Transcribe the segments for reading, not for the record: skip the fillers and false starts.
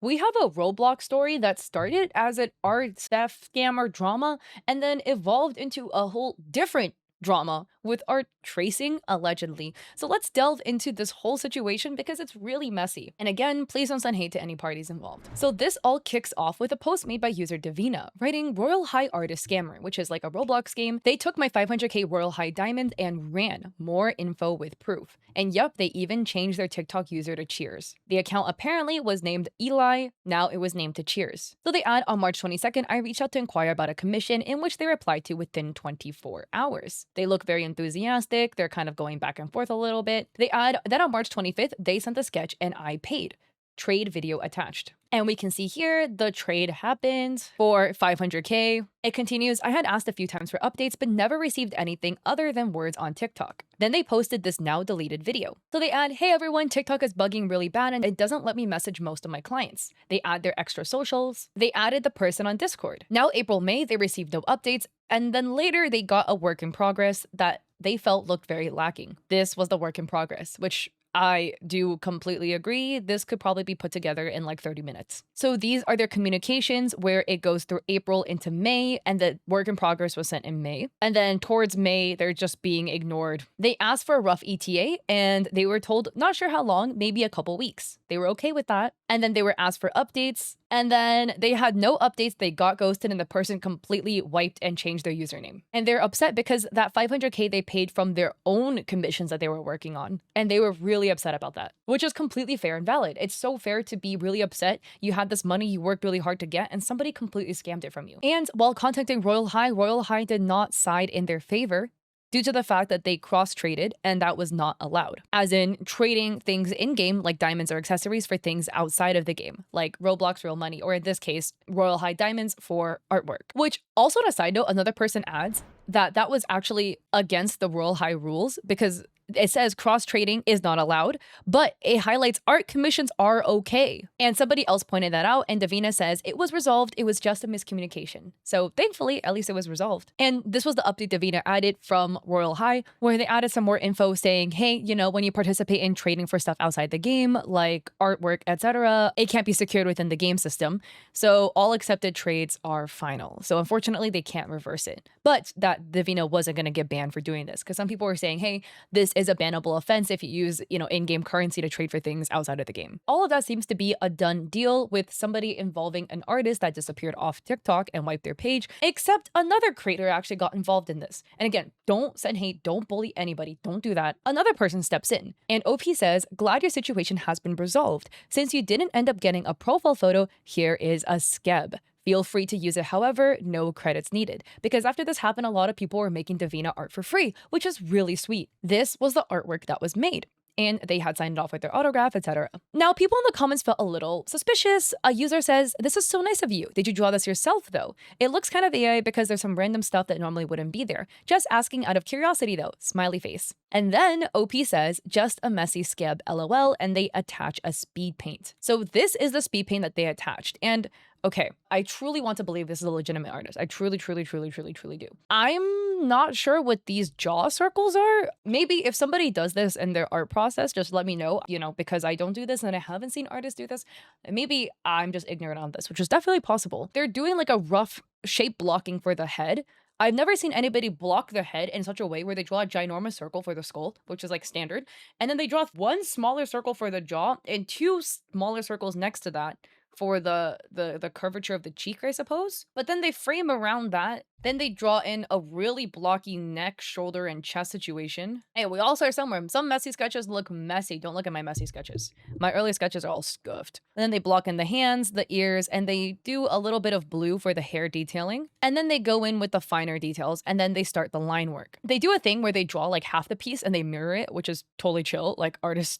We have a Roblox story that started as an art theft scammer drama and then evolved into a whole different drama with art tracing, allegedly. So let's delve into this whole situation because it's really messy. And again, please don't send hate to any parties involved. So this all kicks off with a post made by user Divina, writing Royale High Artist Scammer, which is like a Roblox game. They took my 500k Royale High diamond and ran. More info with proof. And yup, they even changed their TikTok user to Cheers. The account apparently was named Eli, now it was named to Cheers. So they add on March 22nd, I reached out to inquire about a commission, in which they replied to within 24 hours. They look very enthusiastic, they're kind of going back and forth a little bit. They add that on March 25th, they sent the sketch and I paid. Trade video attached. And we can see here the trade happened for 500k. It continues, I had asked a few times for updates, but never received anything other than words on TikTok. Then they posted this now deleted video. So they add, hey everyone, TikTok is bugging really bad and it doesn't let me message most of my clients. They add their extra socials. They added the person on Discord. Now April, May, they received no updates. And then later they got a work in progress that they felt looked very lacking. This was the work in progress, which I do completely agree. This could probably be put together in like 30 minutes. So these are their communications where it goes through April into May, and the work in progress was sent in May. And then towards May, they're just being ignored. They asked for a rough ETA and they were told not sure how long, maybe a couple weeks. They were okay with that. And then they were asked for updates. And then they had no updates, they got ghosted, and the person completely wiped and changed their username. And they're upset because that 500k they paid from their own commissions that they were working on. And they were really upset about that, which is completely fair and valid. It's so fair to be really upset. You had this money you worked really hard to get, and somebody completely scammed it from you. And while contacting Royale High did not side in their favor, due to the fact that they cross-traded and that was not allowed. As in trading things in-game like diamonds or accessories for things outside of the game, like Roblox real money, or in this case, Royale High diamonds for artwork. Which also, on a side note, another person adds that that was actually against the Royale High rules because it says cross-trading is not allowed, but it highlights art commissions are okay. And somebody else pointed that out, and Divina says it was resolved, it was just a miscommunication. So thankfully, at least it was resolved. And this was the update Divina added from Royale High, where they added some more info saying, hey, you know, when you participate in trading for stuff outside the game, like artwork, etc., it can't be secured within the game system. So all accepted trades are final. So unfortunately, they can't reverse it. But that Divina wasn't going to get banned for doing this, because some people were saying, hey, this is a bannable offense if you use, in-game currency to trade for things outside of the game. All of that seems to be a done deal with somebody involving an artist that disappeared off TikTok and wiped their page, except another creator actually got involved in this. And again, don't send hate, don't bully anybody, don't do that. Another person steps in, and OP says, glad your situation has been resolved. Since you didn't end up getting a profile photo, here is a skeb. Feel free to use it, however, no credits needed. Because after this happened, a lot of people were making Divina art for free, which is really sweet. This was the artwork that was made, and they had signed off with their autograph, etc. Now, people in the comments felt a little suspicious. A user says, this is so nice of you. Did you draw this yourself, though? It looks kind of AI because there's some random stuff that normally wouldn't be there. Just asking out of curiosity, though. Smiley face. And then OP says, just a messy scab, lol, and they attach a speed paint. So this is the speed paint that they attached. And okay, I truly want to believe this is a legitimate artist. I truly do. I'm not sure what these jaw circles are. Maybe if somebody does this in their art process, just let me know, because I don't do this and I haven't seen artists do this. Maybe I'm just ignorant on this, which is definitely possible. They're doing like a rough shape blocking for the head. I've never seen anybody block the head in such a way where they draw a ginormous circle for the skull, which is like standard. And then they draw one smaller circle for the jaw and two smaller circles next to that for the curvature of the cheek, I suppose. But then they frame around that. Then they draw in a really blocky neck, shoulder, and chest situation. Hey, we all start somewhere. Some messy sketches look messy. Don't look at my messy sketches. My early sketches are all scuffed. And then they block in the hands, the ears, and they do a little bit of blue for the hair detailing. And then they go in with the finer details, and then they start the line work. They do a thing where they draw like half the piece and they mirror it, which is totally chill. Like artists,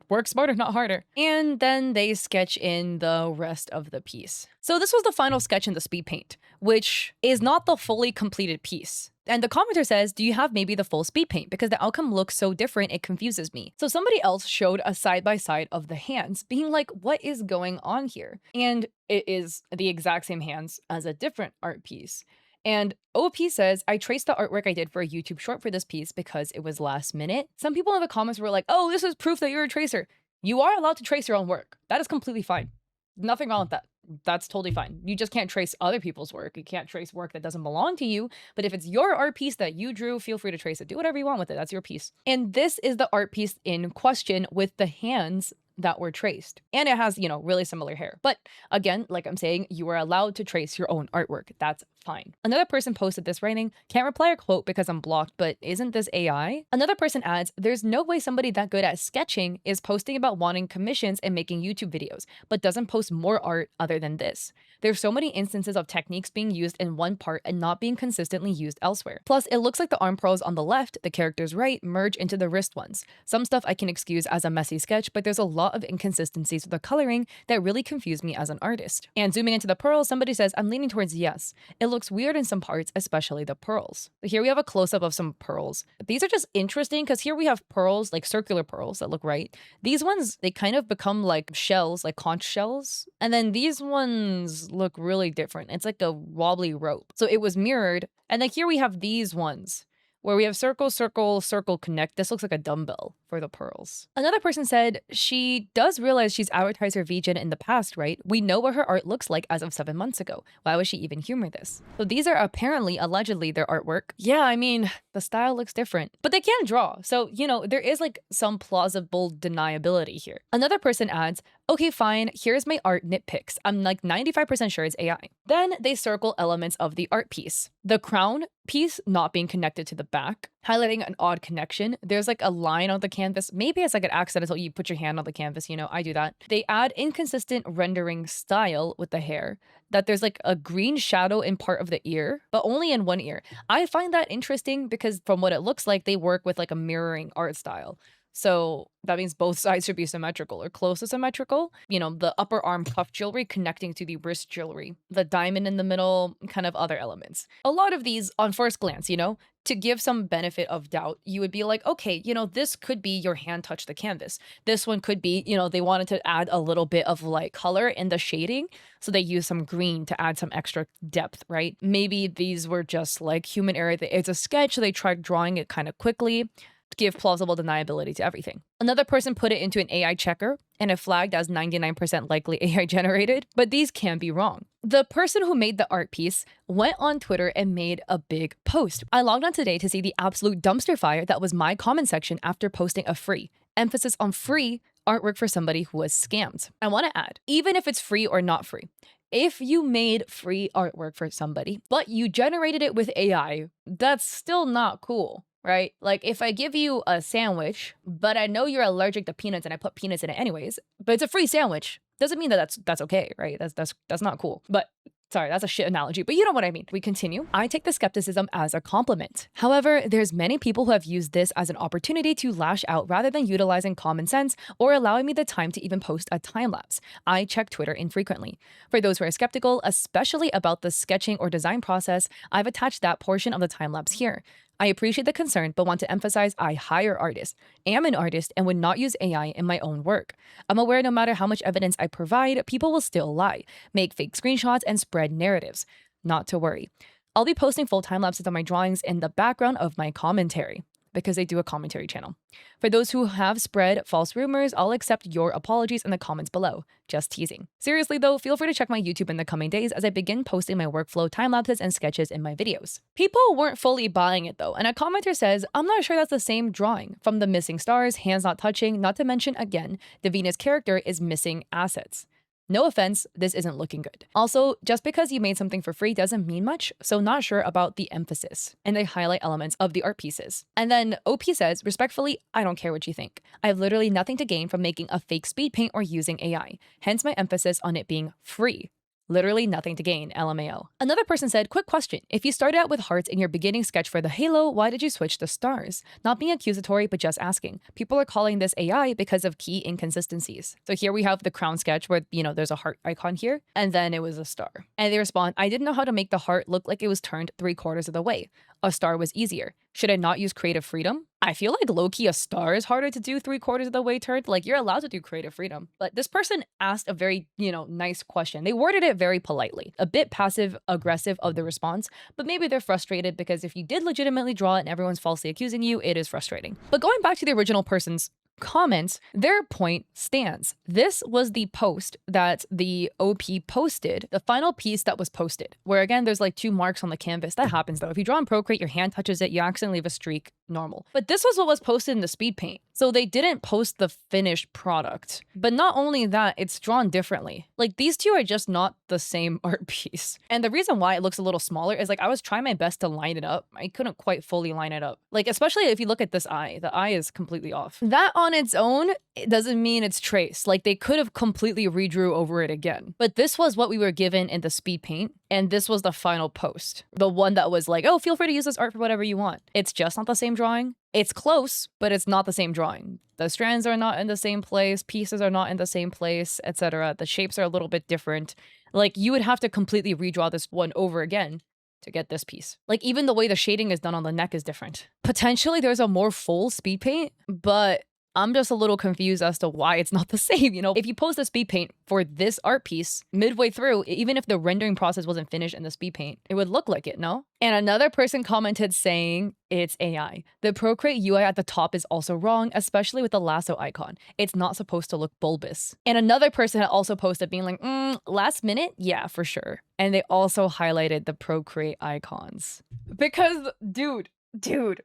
work smarter, not harder. And then they sketch in the rest of the piece. So this was the final sketch in the speed paint, which is not the fully completed piece. And the commenter says, do you have maybe the full speed paint? Because the outcome looks so different, it confuses me. So somebody else showed a side-by-side of the hands, being like, what is going on here? And it is the exact same hands as a different art piece. And OP says, I traced the artwork I did for a YouTube short for this piece because it was last minute. Some people in the comments were like, oh, this is proof that you're a tracer. You are allowed to trace your own work. That is completely fine. Nothing wrong with that. That's totally fine. You just can't trace other people's work. You can't trace work that doesn't belong to you. But if it's your art piece that you drew, feel free to trace it. Do whatever you want with it. That's your piece. And this is the art piece in question with the hands that were traced. And it has, really similar hair. But again, like I'm saying, you are allowed to trace your own artwork. That's fine. Another person posted this writing, can't reply or quote because I'm blocked, but isn't this AI? Another person adds, there's no way somebody that good at sketching is posting about wanting commissions and making YouTube videos, but doesn't post more art other than this. There's so many instances of techniques being used in one part and not being consistently used elsewhere. Plus, it looks like the arm pearls on the left, the character's right, merge into the wrist ones. Some stuff I can excuse as a messy sketch, but there's a lot of inconsistencies with the coloring that really confuse me as an artist. And zooming into the pearls, somebody says, I'm leaning towards yes. It looks weird in some parts, especially the pearls. So here we have a close-up of some pearls. These are just interesting because here we have pearls, like circular pearls that look right. These ones, they kind of become like shells, like conch shells. And then these ones look really different. It's like a wobbly rope. So it was mirrored. And then here we have these ones where we have circle, circle, circle, connect. This looks like a dumbbell for the pearls. Another person said she does realize she's advertised her VGen in the past, right? We know what her art looks like as of 7 months ago. Why would she even humor this? So these are apparently, allegedly, their artwork. Yeah, I mean, the style looks different, but they can draw. So, there is like some plausible deniability here. Another person adds, okay, fine, here's my art nitpicks. I'm like 95% sure it's AI. Then they circle elements of the art piece. The crown piece not being connected to the back, highlighting an odd connection. There's like a line on the canvas. Maybe it's like an accidental, you put your hand on the canvas, I do that. They add inconsistent rendering style with the hair, that there's like a green shadow in part of the ear, but only in one ear. I find that interesting because from what it looks like, they work with like a mirroring art style. So that means both sides should be symmetrical or close to symmetrical. The upper arm cuff jewelry connecting to the wrist jewelry, the diamond in the middle, kind of other elements. A lot of these on first glance, to give some benefit of doubt, you would be like, okay, this could be your hand touched the canvas. This one could be, they wanted to add a little bit of like color in the shading. So they use some green to add some extra depth, right? Maybe these were just like human error. It's a sketch, so they tried drawing it kind of quickly. Give plausible deniability to everything. Another person put it into an AI checker and it flagged as 99% likely AI generated, but these can be wrong. The person who made the art piece went on Twitter and made a big post. I logged on today to see the absolute dumpster fire that was my comment section after posting a free, emphasis on free, artwork for somebody who was scammed. I want to add, even if it's free or not free, if you made free artwork for somebody, but you generated it with AI, that's still not cool. Right? Like if I give you a sandwich, but I know you're allergic to peanuts and I put peanuts in it anyways, but it's a free sandwich, doesn't mean that that's okay, right? That's not cool. But sorry, that's a shit analogy, but you know what I mean. We continue. I take the skepticism as a compliment. However, there's many people who have used this as an opportunity to lash out rather than utilizing common sense or allowing me the time to even post a time lapse. I check Twitter infrequently. For those who are skeptical, especially about the sketching or design process, I've attached that portion of the time lapse here. I appreciate the concern, but want to emphasize I hire artists, am an artist, and would not use AI in my own work. I'm aware no matter how much evidence I provide, people will still lie, make fake screenshots, and spread narratives. Not to worry. I'll be posting full time lapses on my drawings in the background of my commentary, because they do a commentary channel. For those who have spread false rumors, I'll accept your apologies in the comments below. Just teasing. Seriously though, feel free to check my YouTube in the coming days as I begin posting my workflow, time lapses, and sketches in my videos. People weren't fully buying it though, and a commenter says, I'm not sure that's the same drawing. From the missing stars, hands not touching, not to mention again, Divina's character is missing assets. No offense, this isn't looking good. Also, just because you made something for free doesn't mean much, so not sure about the emphasis. And they highlight elements of the art pieces. And then OP says, respectfully, I don't care what you think. I have literally nothing to gain from making a fake speed paint or using AI. Hence my emphasis on it being free. Literally nothing to gain, LMAO. Another person said, quick question. If you started out with hearts in your beginning sketch for the halo, why did you switch to stars? Not being accusatory, but just asking. People are calling this AI because of key inconsistencies. So here we have the crown sketch where, there's a heart icon here, and then it was a star. And they respond, I didn't know how to make the heart look like it was turned 3/4 of the way. A star was easier. Should I not use creative freedom? I feel like low-key a star is harder to do 3/4 of the way turned. Like you're allowed to do creative freedom. But this person asked a very, nice question. They worded it very politely, a bit passive aggressive of the response, but maybe they're frustrated because if you did legitimately draw it and everyone's falsely accusing you, it is frustrating. But going back to the original person's comments, their point stands. This was the post that the OP posted, the final piece that was posted, where again, there's like 2 marks on the canvas. That happens though. If you draw in Procreate, your hand touches it, you accidentally leave a streak, normal. But this was what was posted in the speed paint. So they didn't post the finished product. But not only that, it's drawn differently. Like these two are just not the same art piece. And the reason why it looks a little smaller is like I was trying my best to line it up. I couldn't quite fully line it up. Like especially if you look at this eye, the eye is completely off. That on its own, it doesn't mean it's traced. Like they could have completely redrew over it again. But this was what we were given in the speed paint. And this was the final post. The one that was like, oh, feel free to use this art for whatever you want. It's just not the same drawing. It's close, but it's not the same drawing. The strands are not in the same place, pieces are not in the same place, etc. The shapes are a little bit different. Like you would have to completely redraw this one over again to get this piece. Like even the way the shading is done on the neck is different. Potentially there's a more full speed paint, but I'm just a little confused as to why it's not the same, you know? If you post the speed paint for this art piece midway through, even if the rendering process wasn't finished in the speed paint, it would look like it, no? And another person commented saying, it's AI. The Procreate UI at the top is also wrong, especially with the lasso icon. It's not supposed to look bulbous. And another person had also posted being like, last minute? Yeah, for sure. And they also highlighted the Procreate icons. Because, dude,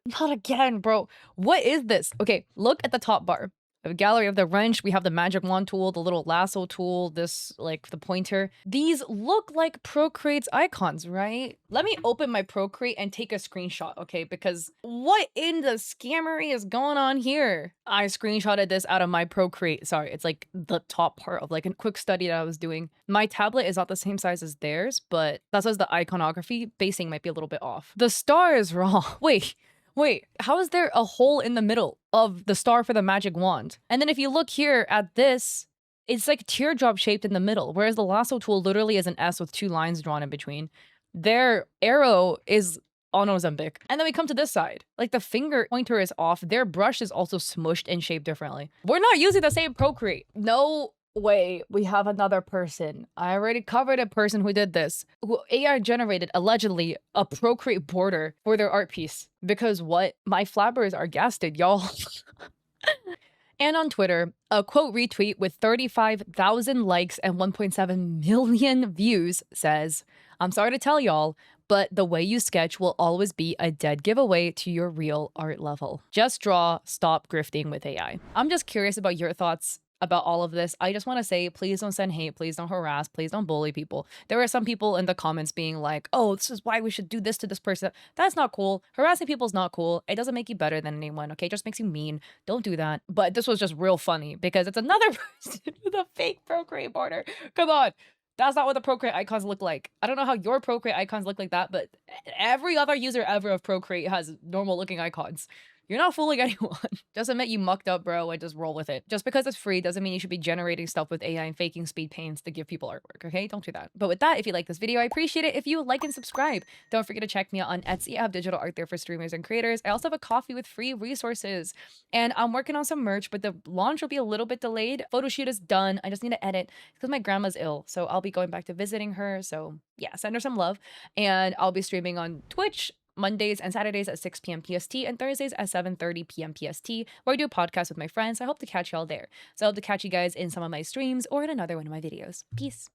not again, bro. What is this? Okay, look at the top bar. A gallery of the wrench, we have the magic wand tool, the little lasso tool, this like the pointer. These look like Procreate's icons, right? Let me open my Procreate and take a screenshot, okay? Because what in the scammery is going on here? I screenshotted this out of my Procreate. Sorry, it's like the top part of like a quick study that I was doing. My tablet is not the same size as theirs, but that says the iconography basing might be a little bit off. The star is wrong. Wait, how is there a hole in the middle of the star for the magic wand? And then if you look here at this, it's like teardrop shaped in the middle, whereas the lasso tool literally is an S with 2 lines drawn in between. Their arrow is on Ozempic. And then we come to this side. Like the finger pointer is off. Their brush is also smushed and shaped differently. We're not using the same Procreate. No way, we have another person. I already covered a person who did this, who AI generated allegedly a Procreate border for their art piece. Because what? My flabbers are gasted, y'all. And on Twitter, a quote retweet with 35,000 likes and 1.7 million views says, I'm sorry to tell y'all, but the way you sketch will always be a dead giveaway to your real art level. Just draw, stop grifting with AI. I'm just curious about your thoughts about all of this. I just want to say, please don't send hate, please don't harass, please don't bully people. There are some people in the comments being like, oh, this is why we should do this to this person. That's not cool. Harassing people is not cool. It doesn't make you better than anyone, okay? It just makes you mean. Don't do that. But this was just real funny because it's another person with a fake Procreate border. Come on. That's not what the Procreate icons look like. I don't know how your Procreate icons look like that, but every other user ever of Procreate has normal looking icons. You're not fooling anyone. Just admit you mucked up, bro, and just roll with it. Just because it's free doesn't mean you should be generating stuff with AI and faking speed paints to give people artwork, okay? Don't do that. But with that, if you like this video, I appreciate it if you like and subscribe. Don't forget to check me out on Etsy. I have digital art there for streamers and creators. I also have a coffee with free resources. And I'm working on some merch, but the launch will be a little bit delayed. Photo shoot is done. I just need to edit because my grandma's ill. So I'll be going back to visiting her. So yeah, send her some love. And I'll be streaming on Twitch Mondays and Saturdays at 6 p.m. PST and Thursdays at 7:30 p.m. PST, where I do a podcast with my friends. I hope to catch y'all there. So I hope to catch you guys in some of my streams or in another one of my videos. Peace.